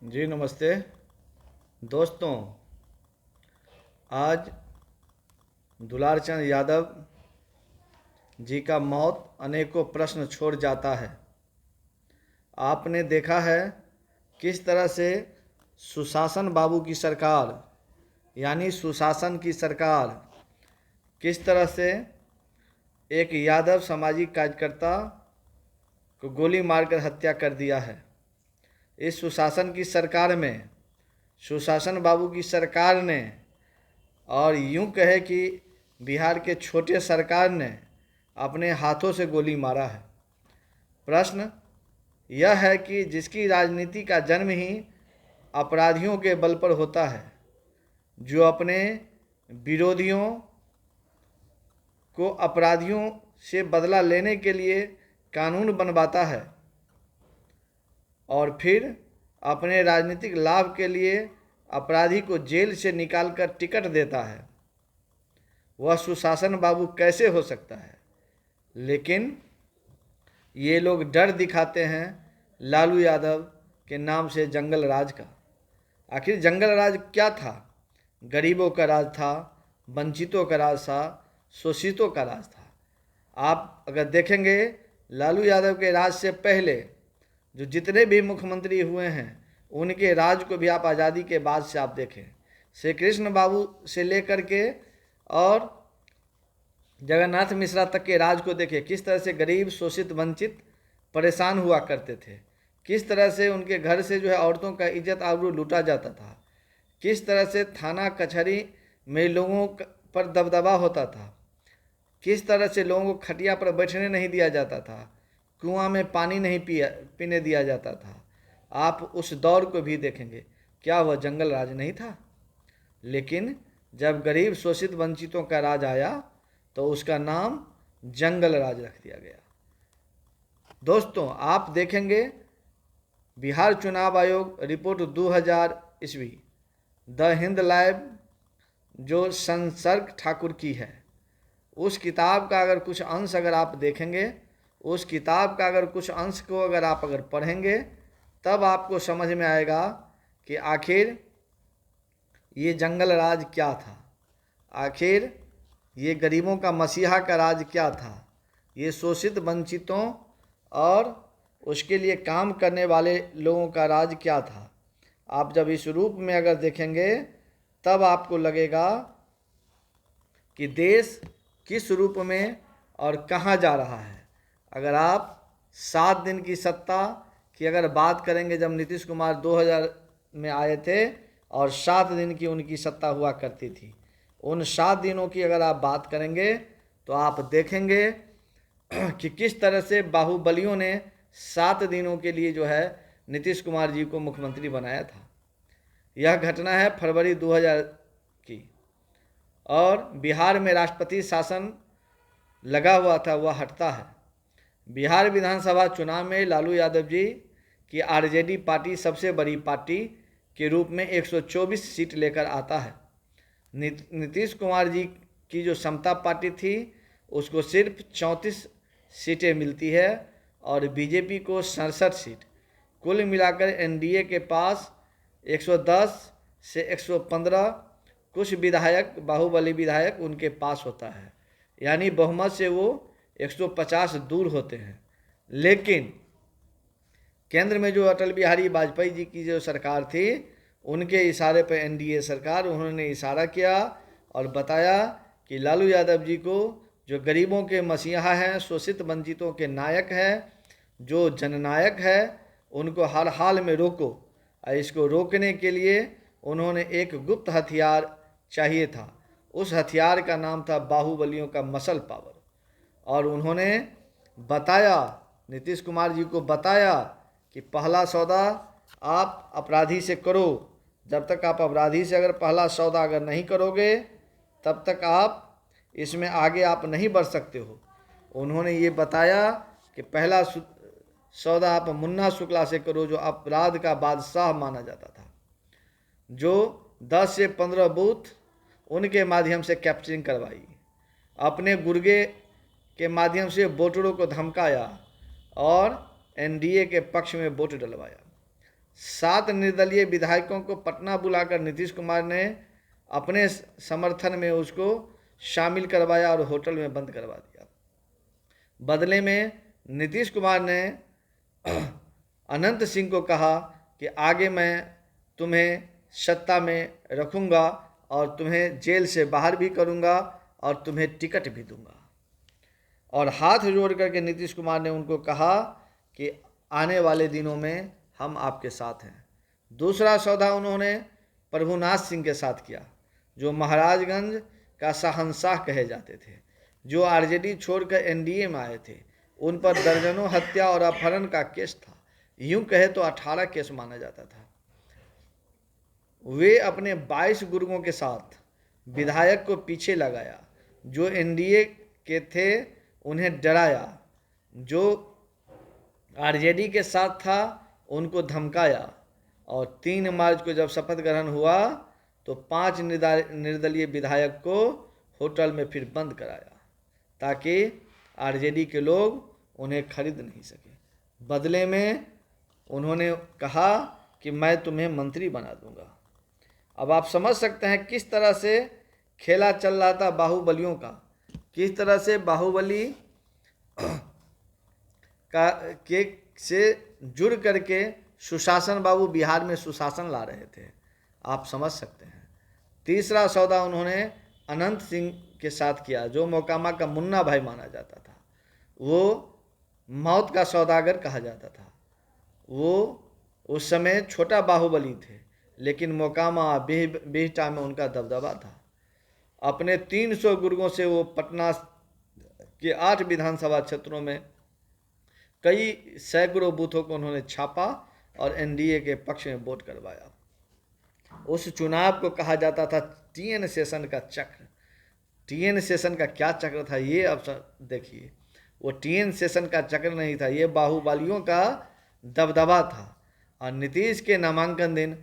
जी नमस्ते दोस्तों। आज दुलार चंद यादव जी का मौत अनेकों प्रश्न छोड़ जाता है। आपने देखा है किस तरह से सुशासन बाबू की सरकार यानी सुशासन की सरकार किस तरह से एक यादव सामाजिक कार्यकर्ता को गोली मारकर हत्या कर दिया है। इस सुशासन की सरकार में सुशासन बाबू की सरकार ने और यूं कहे कि बिहार के छोटे सरकार ने अपने हाथों से गोली मारा है। प्रश्न यह है कि जिसकी राजनीति का जन्म ही अपराधियों के बल पर होता है, जो अपने विरोधियों को अपराधियों से बदला लेने के लिए कानून बनवाता है और फिर अपने राजनीतिक लाभ के लिए अपराधी को जेल से निकालकर टिकट देता है, वह सुशासन बाबू कैसे हो सकता है। लेकिन ये लोग डर दिखाते हैं लालू यादव के नाम से जंगल राज का। आखिर जंगल राज क्या था? गरीबों का राज था, वंचितों का राज था, शोषितों का राज था। आप अगर देखेंगे लालू यादव के राज से पहले जो जितने भी मुख्यमंत्री हुए हैं उनके राज को भी आप आज़ादी के बाद से आप देखें, श्री कृष्ण बाबू से लेकर के और जगन्नाथ मिश्रा तक के राज को देखें। किस तरह से गरीब, शोषित, वंचित परेशान हुआ करते थे, किस तरह से उनके घर से जो है औरतों का इज्जत आबरू लूटा जाता था, किस तरह से थाना कचहरी में लोगों पर दबदबा होता था, किस तरह से लोगों को खटिया पर बैठने नहीं दिया जाता था, कुआं में पानी नहीं पीने दिया जाता था। आप उस दौर को भी देखेंगे, क्या वह जंगल राज नहीं था? लेकिन जब गरीब, शोषित, वंचितों का राज आया तो उसका नाम जंगल राज रख दिया गया। दोस्तों, आप देखेंगे बिहार चुनाव आयोग रिपोर्ट 2000 ईस्वी द हिंद लाइव जो संसर्ग ठाकुर की है, उस किताब का अगर कुछ अंश अगर आप देखेंगे, उस किताब का अगर कुछ अंश को अगर पढ़ेंगे, तब आपको समझ में आएगा कि आखिर ये जंगल राज क्या था, आखिर ये गरीबों का मसीहा का राज क्या था, ये शोषित, वंचितों और उसके लिए काम करने वाले लोगों का राज क्या था। आप जब इस रूप में अगर देखेंगे तब आपको लगेगा कि देश किस रूप में और कहाँ जा रहा है। अगर आप 7 दिन की सत्ता की अगर बात करेंगे, जब नीतीश कुमार 2000 में आए थे और 7 दिन की उनकी सत्ता हुआ करती थी, उन 7 दिनों की अगर आप बात करेंगे तो आप देखेंगे कि किस तरह से बाहुबलियों ने 7 दिनों के लिए जो है नीतीश कुमार जी को मुख्यमंत्री बनाया था। यह घटना है फरवरी 2000 की, और बिहार में राष्ट्रपति शासन लगा हुआ था, वह हटता है। बिहार विधानसभा चुनाव में लालू यादव जी की आरजेडी पार्टी सबसे बड़ी पार्टी के रूप में 124 सीट लेकर आता है। नीतीश कुमार जी की जो समता पार्टी थी उसको सिर्फ 34 सीटें मिलती है और बीजेपी को 67 सीट। कुल मिलाकर एनडीए के पास 110 से 115 कुछ विधायक, बाहुबली विधायक उनके पास होता है, यानी बहुमत से वो 150 दूर होते हैं। लेकिन केंद्र में जो अटल बिहारी वाजपेयी जी की जो सरकार थी, उनके इशारे पर एनडीए सरकार, उन्होंने इशारा किया और बताया कि लालू यादव जी को, जो गरीबों के मसीहा हैं, शोषित वंचितों के नायक हैं, जो जननायक है, उनको हर हाल में रोको। और इसको रोकने के लिए उन्होंने एक गुप्त हथियार चाहिए था। उस हथियार का नाम था बाहुबलियों का मसल पावर। और उन्होंने बताया, नीतीश कुमार जी को बताया कि पहला सौदा आप अपराधी से करो। जब तक आप अपराधी से अगर पहला सौदा अगर नहीं करोगे, तब तक आप इसमें आगे आप नहीं बढ़ सकते हो। उन्होंने ये बताया कि पहला सौदा आप मुन्ना शुक्ला से करो, जो अपराध का बादशाह माना जाता था, जो 10 से 15 बूथ उनके माध्यम से कैप्चरिंग करवाई, अपने गुर्गे के माध्यम से वोटरों को धमकाया और एनडीए के पक्ष में वोट डलवाया। 7 निर्दलीय विधायकों को पटना बुलाकर नीतीश कुमार ने अपने समर्थन में उसको शामिल करवाया और होटल में बंद करवा दिया। बदले में नीतीश कुमार ने अनंत सिंह को कहा कि आगे मैं तुम्हें सत्ता में रखूंगा और तुम्हें जेल से बाहर भी करूंगा और तुम्हें टिकट भी दूंगा। और हाथ जोड़ करके नीतीश कुमार ने उनको कहा कि आने वाले दिनों में हम आपके साथ हैं। दूसरा सौदा उन्होंने प्रभुनाथ सिंह के साथ किया, जो महाराजगंज का शहंशाह कहे जाते थे, जो आरजेडी छोड़कर एनडीए में आए थे। उन पर दर्जनों हत्या और अपहरण का केस था, यूं कहे तो 18 केस माना जाता था। वे अपने 22 गुर्गों के साथ विधायक को पीछे लगाया, जो एनडीए के थे उन्हें डराया, जो आरजेडी के साथ था उनको धमकाया। और 3 मार्च को जब शपथ ग्रहण हुआ तो 5 निर्दलीय विधायक को होटल में फिर बंद कराया, ताकि आरजेडी के लोग उन्हें खरीद नहीं सके। बदले में उन्होंने कहा कि मैं तुम्हें मंत्री बना दूंगा। अब आप समझ सकते हैं किस तरह से खेला चल रहा था बाहुबलियों का, किस तरह से बाहुबली से जुड़ करके सुशासन बाबू बिहार में सुशासन ला रहे थे, आप समझ सकते हैं। तीसरा सौदा उन्होंने अनंत सिंह के साथ किया, जो मोकामा का मुन्ना भाई माना जाता था। वो मौत का सौदागर कहा जाता था। वो उस समय छोटा बाहुबली थे, लेकिन मोकामा बिहटा में उनका दबदबा था। अपने 300 गुर्गों से वो पटना के 8 विधानसभा क्षेत्रों में कई सैकड़ों बूथों को उन्होंने छापा और एनडीए के पक्ष में वोट करवाया। उस चुनाव को कहा जाता था टीएन सेशन का चक्र। टीएन सेशन का क्या चक्र था ये अब देखिए। वो टीएन सेशन का चक्र नहीं था, ये बाहुबलियों का दबदबा था। और नीतीश के नामांकन दिन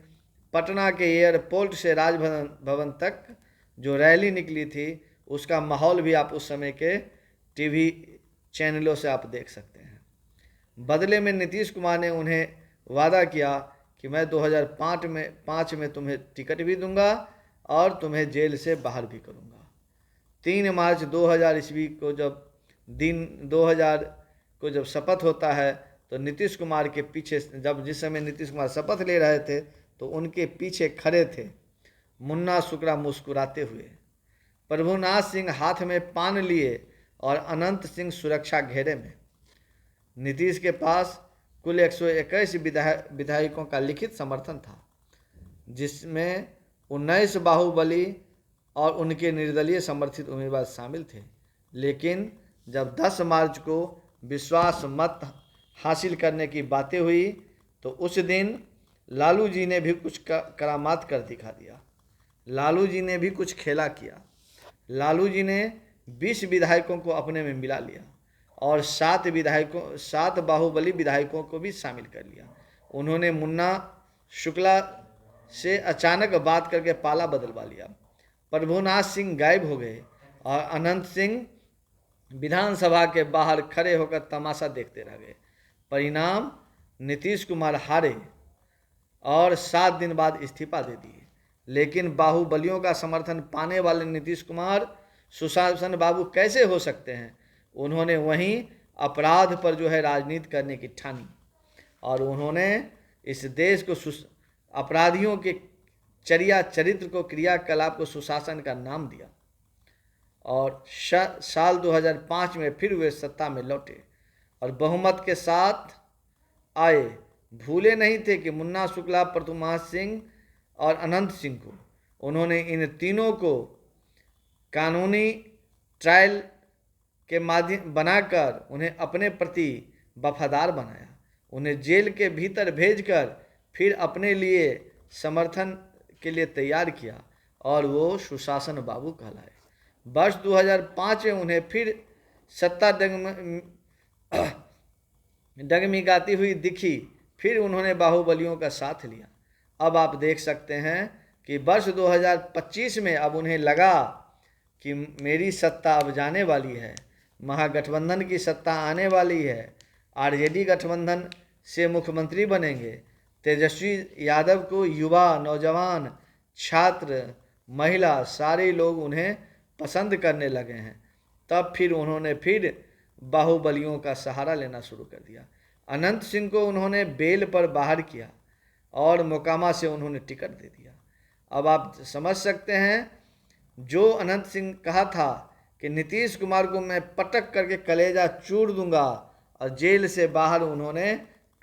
पटना के एयरपोर्ट से राजभवन तक जो रैली निकली थी, उसका माहौल भी आप उस समय के टीवी चैनलों से आप देख सकते हैं। बदले में नीतीश कुमार ने उन्हें वादा किया कि मैं 2005 में तुम्हें टिकट भी दूंगा और तुम्हें जेल से बाहर भी करूंगा। 3 मार्च 2000 ईस्वी को जब शपथ होता है, तो नीतीश कुमार के पीछे जिस समय नीतीश कुमार शपथ ले रहे थे, तो उनके पीछे खड़े थे मुन्ना शुक्ला मुस्कुराते हुए, प्रभुनाथ सिंह हाथ में पान लिए और अनंत सिंह सुरक्षा घेरे में। नीतीश के पास कुल 121 विधायकों का लिखित समर्थन था, जिसमें 19 बाहुबली और उनके निर्दलीय समर्थित उम्मीदवार शामिल थे। लेकिन जब 10 मार्च को विश्वास मत हासिल करने की बातें हुई, तो उस दिन लालू जी ने भी कुछ करामात कर दिखा दिया। लालू जी ने भी कुछ खेला किया। लालू जी ने 20 विधायकों को अपने में मिला लिया और 7 बाहुबली विधायकों को भी शामिल कर लिया। उन्होंने मुन्ना शुक्ला से अचानक बात करके पाला बदलवा लिया। प्रभुनाथ सिंह गायब हो गए और अनंत सिंह विधानसभा के बाहर खड़े होकर तमाशा देखते रह गए। परिणाम, नीतीश कुमार हारे और 7 दिन बाद इस्तीफा दे दिए। लेकिन बाहुबलियों का समर्थन पाने वाले नीतीश कुमार सुशासन बाबू कैसे हो सकते हैं? उन्होंने वहीं अपराध पर जो है राजनीति करने की ठानी और उन्होंने इस देश को अपराधियों के चरित्र को, क्रियाकलाप को सुशासन का नाम दिया। और साल 2005 में फिर वे सत्ता में लौटे और बहुमत के साथ आए। भूले नहीं थे कि मुन्ना शुक्ला, प्रभुनाथ सिंह और अनंत सिंह को उन्होंने इन तीनों को कानूनी ट्रायल के माध्यम बनाकर उन्हें अपने प्रति वफादार बनाया। उन्हें जेल के भीतर भेजकर फिर अपने लिए समर्थन के लिए तैयार किया और वो सुशासन बाबू कहलाए। वर्ष 2005 में उन्हें फिर सत्ता डगमगाती हुई दिखी। फिर उन्होंने बाहुबलियों का साथ लिया। अब आप देख सकते हैं कि वर्ष 2025 में अब उन्हें लगा कि मेरी सत्ता अब जाने वाली है, महागठबंधन की सत्ता आने वाली है, आरजेडी गठबंधन से मुख्यमंत्री बनेंगे तेजस्वी यादव को युवा, नौजवान, छात्र, महिला सारे लोग उन्हें पसंद करने लगे हैं। तब फिर उन्होंने फिर बाहुबलियों का सहारा लेना शुरू कर दिया। अनंत सिंह को उन्होंने बेल पर बाहर किया और मोकामा से उन्होंने टिकट दे दिया। अब आप समझ सकते हैं, जो अनंत सिंह कहा था कि नीतीश कुमार को मैं पटक करके कलेजा चूर दूंगा, और जेल से बाहर उन्होंने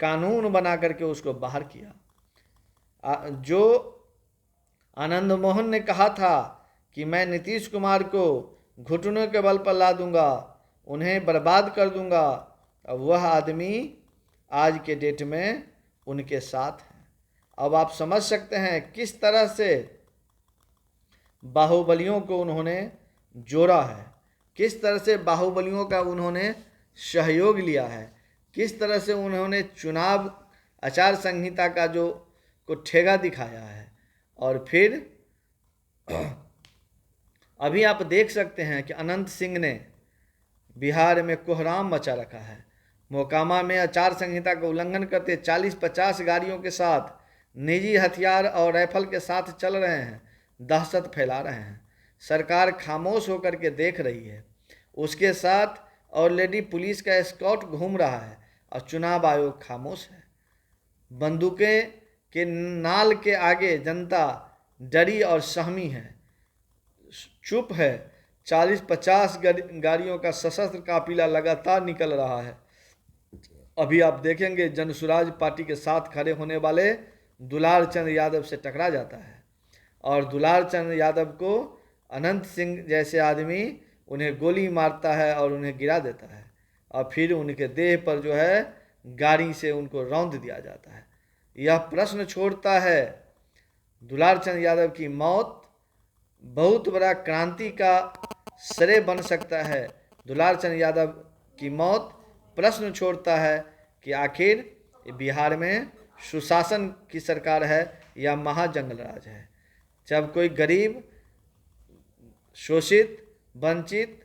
कानून बना करके उसको बाहर किया। जो आनंद मोहन ने कहा था कि मैं नीतीश कुमार को घुटनों के बल पर ला दूंगा, उन्हें बर्बाद कर दूंगा, अब वह आदमी आज के डेट में उनके साथ है। अब आप समझ सकते हैं किस तरह से बाहुबलियों को उन्होंने जोड़ा है, किस तरह से बाहुबलियों का उन्होंने सहयोग लिया है, किस तरह से उन्होंने चुनाव आचार संहिता का जो को ठेगा दिखाया है। और फिर अभी आप देख सकते हैं कि अनंत सिंह ने बिहार में कोहराम मचा रखा है। मोकामा में आचार संहिता का उल्लंघन करते 40-50 गाड़ियों के साथ निजी हथियार और राइफल के साथ चल रहे हैं, दहशत फैला रहे हैं। सरकार खामोश होकर के देख रही है। उसके साथ ऑलरेडी पुलिस का एस्कॉर्ट घूम रहा है और चुनाव आयोग खामोश है। बंदूकें के नाल के आगे जनता डरी और सहमी है, चुप है। 40-50 गाड़ियों का सशस्त्र काफिला लगातार निकल रहा है। अभी आप देखेंगे जनसुराज पार्टी के साथ खड़े होने वाले दुलार चंद यादव से टकरा जाता है, और दुलार चंद यादव को अनंत सिंह जैसे आदमी उन्हें गोली मारता है और उन्हें गिरा देता है, और फिर उनके देह पर जो है गाड़ी से उनको रौंद दिया जाता है। यह प्रश्न छोड़ता है, दुलार चंद यादव की मौत बहुत बड़ा क्रांति का श्रेय बन सकता है। दुलार चंद यादव की मौत प्रश्न छोड़ता है कि आखिर बिहार में सुशासन की सरकार है या महाजंगल राज है। जब कोई गरीब, शोषित, वंचित,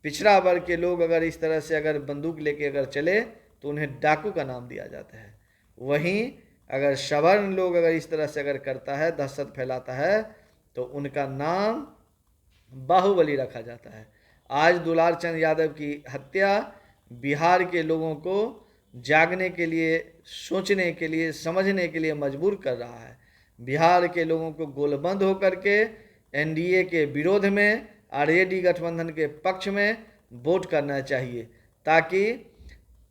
पिछड़ा वर्ग के लोग अगर इस तरह से अगर बंदूक लेके अगर चले तो उन्हें डाकू का नाम दिया जाता है। वहीं अगर सवर्ण लोग अगर इस तरह से अगर करता है, दहशत फैलाता है, तो उनका नाम बाहुबली रखा जाता है। आज दुलार चंद यादव की हत्या बिहार के लोगों को जागने के लिए, सोचने के लिए, समझने के लिए मजबूर कर रहा है। बिहार के लोगों को गोलबंद होकर के एनडीए के विरोध में, आरजेडी गठबंधन के पक्ष में वोट करना चाहिए, ताकि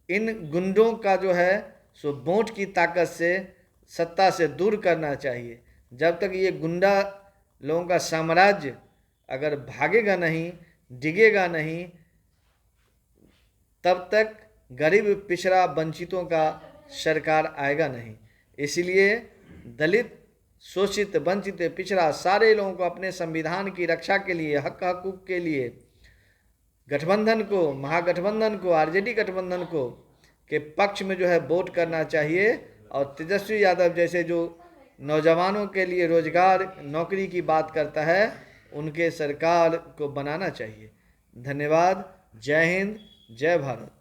इन गुंडों का जो है सो वोट की ताकत से सत्ता से दूर करना चाहिए। जब तक ये गुंडा लोगों का साम्राज्य अगर भागेगा नहीं, डिगेगा नहीं, तब तक गरीब, पिछड़ा, वंचितों का सरकार आएगा नहीं। इसलिए दलित, शोषित, वंचित, पिछड़ा सारे लोगों को अपने संविधान की रक्षा के लिए, हक हकूक के लिए गठबंधन को, महागठबंधन को, आरजेडी गठबंधन को के पक्ष में जो है वोट करना चाहिए। और तेजस्वी यादव जैसे जो नौजवानों के लिए रोजगार, नौकरी की बात करता है, उनके सरकार को बनाना चाहिए। धन्यवाद। जय हिंद, जय भारत।